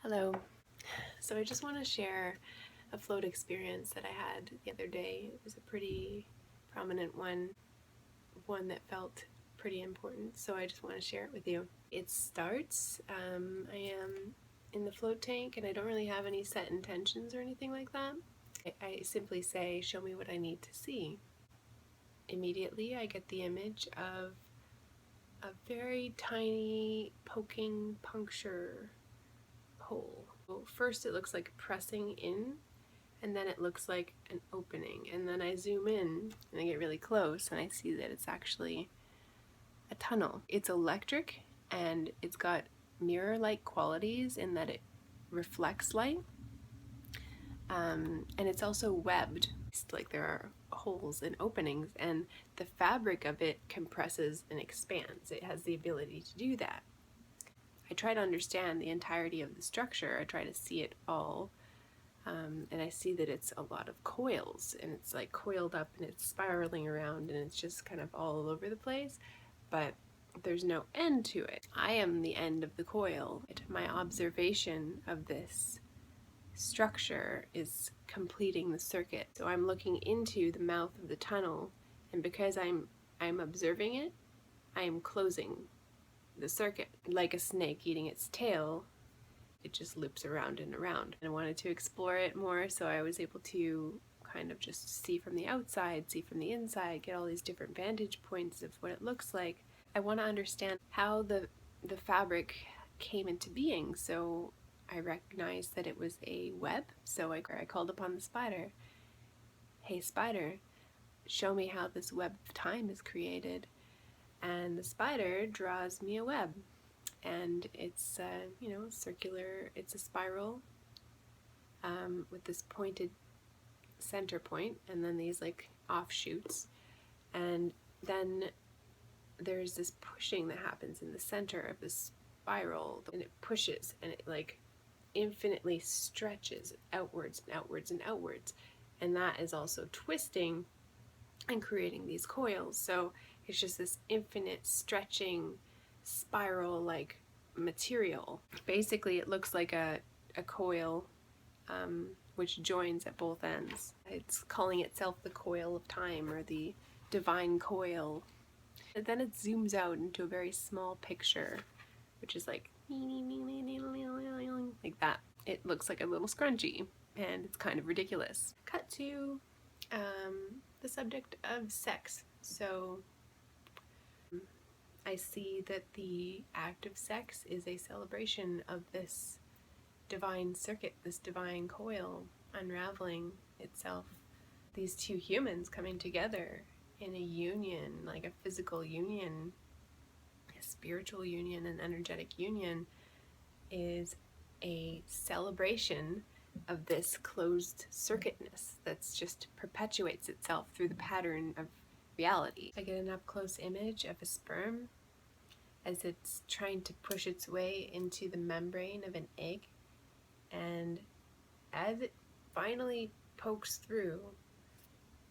Hello. So I just want to share a float experience that I had the other day. It was a pretty prominent one that felt pretty important. So I just want to share it with you. It starts, I am in the float tank and I don't really have any set intentions or anything like that. I simply say, show me what I need to see. Immediately I get the image of a very tiny poking puncture hole. First it looks like pressing in, and then it looks like an opening, and then I zoom in and I get really close and I see that it's actually a tunnel. It's electric and it's got mirror-like qualities in that it reflects light, and it's also webbed. Like there are holes and openings, and the fabric of it compresses and expands. It has the ability to do that. I try to understand the entirety of the structure. I try to see it all, and I see that it's a lot of coils, and it's like coiled up and it's spiraling around and it's just kind of all over the place, but there's no end to it. I am the end of the coil. My observation of this structure is completing the circuit. So I'm looking into the mouth of the tunnel, and because I'm observing it, I am closing the circuit. Like a snake eating its tail, it just loops around and around. And I wanted to explore it more, so I was able to kind of just see from the outside, see from the inside, get all these different vantage points of what it looks like. I want to understand how the fabric came into being, so I recognized that it was a web, so I called upon the spider. Hey spider, show me how this web of time is created. And the spider draws me a web, and it's circular. It's a spiral with this pointed center point, and then these like offshoots, and then there's this pushing that happens in the center of the spiral, and it pushes and it like infinitely stretches outwards and outwards and outwards, and that is also twisting and creating these coils. So it's just this infinite stretching spiral like material. Basically it looks like a coil which joins at both ends. It's calling itself the coil of time, or the divine coil. And then it zooms out into a very small picture, which is like that. It looks like a little scrunchie, and it's kind of ridiculous. Cut to the subject of sex. So I see that the act of sex is a celebration of this divine circuit, this divine coil unraveling itself. These two humans coming together in a union, like a physical union, a spiritual union, an energetic union, is a celebration of this closed circuitness that's just perpetuates itself through the pattern of reality. I get an up-close image of a sperm as it's trying to push its way into the membrane of an egg, and as it finally pokes through,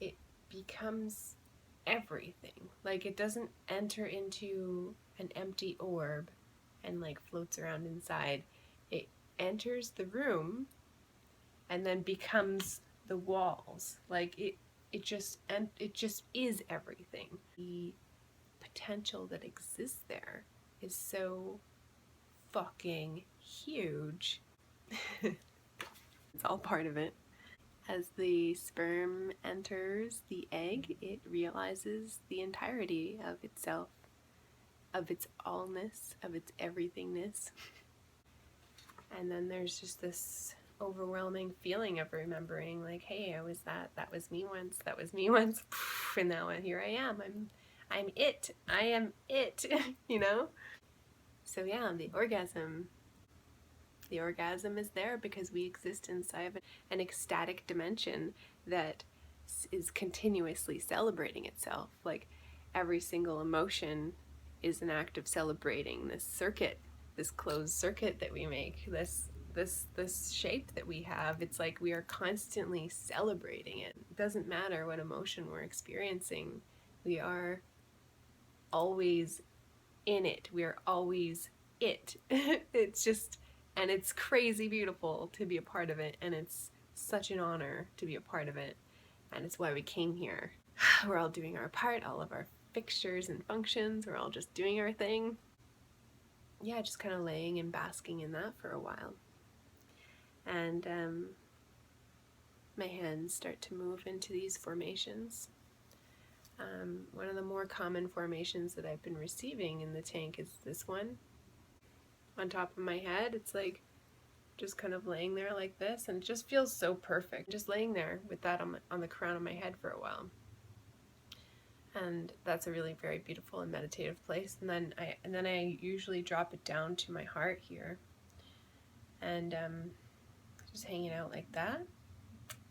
it becomes everything. Like, it doesn't enter into an empty orb and like floats around inside. It enters the room and then becomes the walls. Like it just is everything. The potential that exists there is so fucking huge. It's all part of it. As the sperm enters the egg, it realizes the entirety of itself, of its allness, of its everythingness. And then there's just this overwhelming feeling of remembering, like, hey, I was that was me once, and now here I am. I'm it. I am it, you know? So yeah, the orgasm is there because we exist inside of an ecstatic dimension that is continuously celebrating itself. Like, every single emotion is an act of celebrating this circuit, this closed circuit that we make, this shape that we have. It's like we are constantly celebrating it. It doesn't matter what emotion we're experiencing. We are always in it. We are always it. It's just And it's crazy beautiful to be a part of it, and it's such an honor to be a part of it, and it's why we came here. We're all doing our part, all of our fixtures and functions, we're all just doing our thing. Yeah, just kind of laying and basking in that for a while. And my hands start to move into these formations. One of the more common formations that I've been receiving in the tank is this one. On top of my head, it's like just kind of laying there like this, and it just feels so perfect. Just laying there with that on the crown of my head for a while. And that's a really very beautiful and meditative place. And then I usually drop it down to my heart here, and just hanging out like that,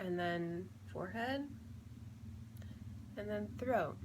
and then forehead, and then throat.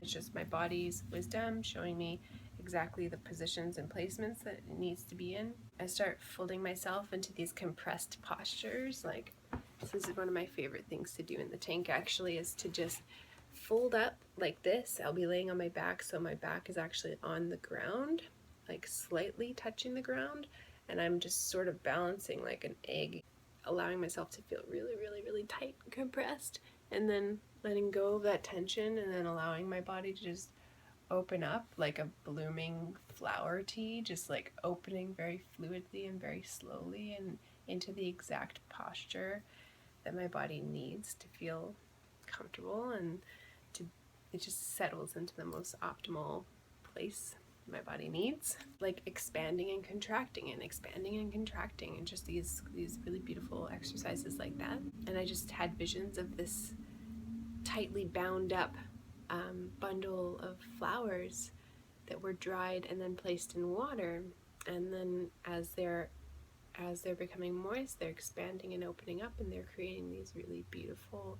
It's just my body's wisdom showing me exactly the positions and placements that it needs to be in. I start folding myself into these compressed postures. Like, this is one of my favorite things to do in the tank, actually, is to just fold up like this. I'll be laying on my back, so my back is actually on the ground, like slightly touching the ground, and I'm just sort of balancing like an egg, allowing myself to feel really, really, really tight and compressed, and then letting go of that tension, and then allowing my body to just open up like a blooming flower tea, just like opening very fluidly and very slowly and into the exact posture that my body needs to feel comfortable, and it just settles into the most optimal place my body needs. Like expanding and contracting and expanding and contracting, and just these really beautiful exercises like that. And I just had visions of this tightly bound up bundle of flowers that were dried and then placed in water, and then as they're becoming moist, they're expanding and opening up, and they're creating these really beautiful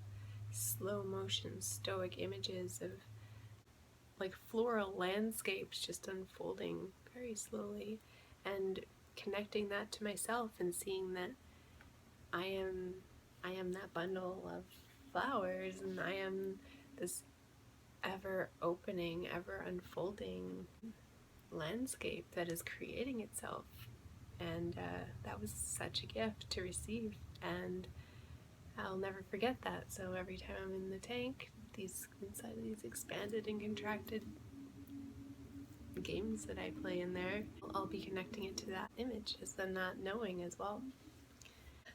slow motion stoic images of like floral landscapes just unfolding very slowly, and connecting that to myself and seeing that I am that bundle of flowers, and I am this ever opening, ever unfolding landscape that is creating itself. And that was such a gift to receive, and I'll never forget that. So every time I'm in the tank, inside of these expanded and contracted games that I play in there, I'll be connecting it to that image, as the not knowing as well.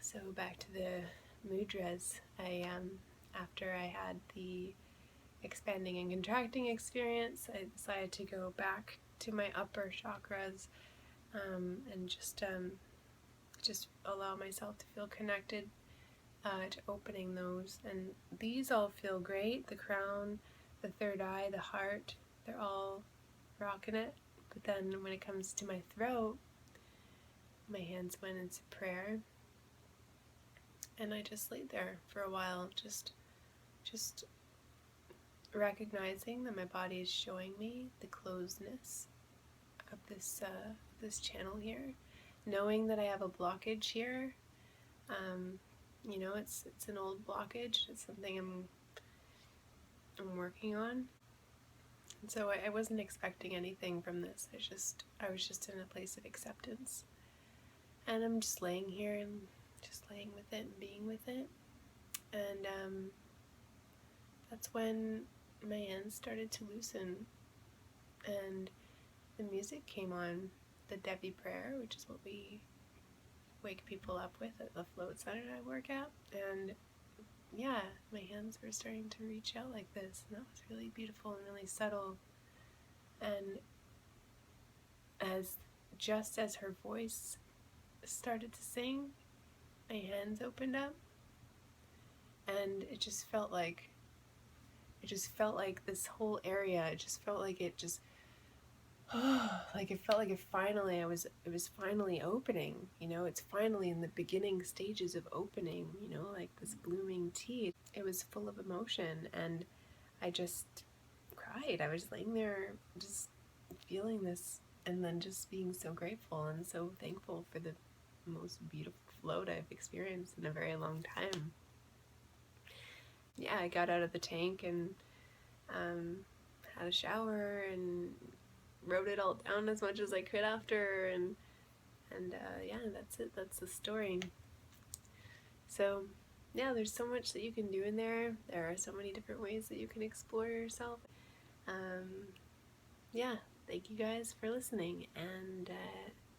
So back to the mudras, after I had the expanding and contracting experience, I decided to go back to my upper chakras, and just allow myself to feel connected to opening those. And these all feel great. The crown, the third eye, the heart, they're all rocking it. But then when it comes to my throat, my hands went into prayer, and I just laid there for a while, just recognizing that my body is showing me the closedness of this channel here, knowing that I have a blockage here. It's an old blockage. It's something I'm working on. And so I wasn't expecting anything from this. I was just in a place of acceptance. And I'm just laying here and just laying with it and being with it. And that's when my hands started to loosen, and the music came on, the Devi Prayer, which is what we wake people up with at the float center I work at. And yeah, my hands were starting to reach out like this, and that was really beautiful and really subtle. And just as her voice started to sing, my hands opened up, and it just felt like this whole area, it just felt like it just like it felt like it was finally opening, it's finally in the beginning stages of opening, like this blooming tea. It was full of emotion, and I just cried. I was laying there just feeling this, and then just being so grateful and so thankful for the most beautiful float I've experienced in a very long time. Yeah, I got out of the tank and had a shower and wrote it all down as much as I could after, and that's it. That's the story. So yeah, there's so much that you can do in there. There are so many different ways that you can explore yourself. Yeah, thank you guys for listening, and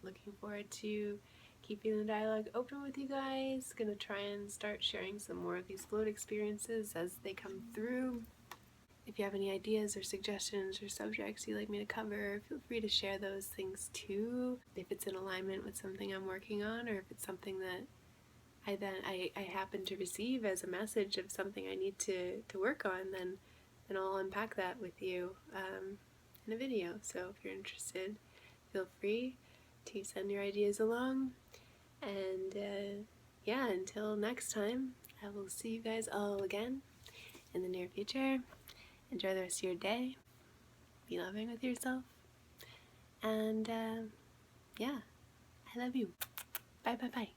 looking forward to keeping the dialogue open with you guys. Gonna try and start sharing some more of these float experiences as they come through. If you have any ideas or suggestions or subjects you'd like me to cover, feel free to share those things too. If it's in alignment with something I'm working on, or if it's something that I happen to receive as a message of something I need to work on, then I'll unpack that with you in a video. So if you're interested, feel free to send your ideas along. And yeah, until next time, I will see you guys all again in the near future. Enjoy the rest of your day. Be loving with yourself. And yeah, I love you. Bye bye bye.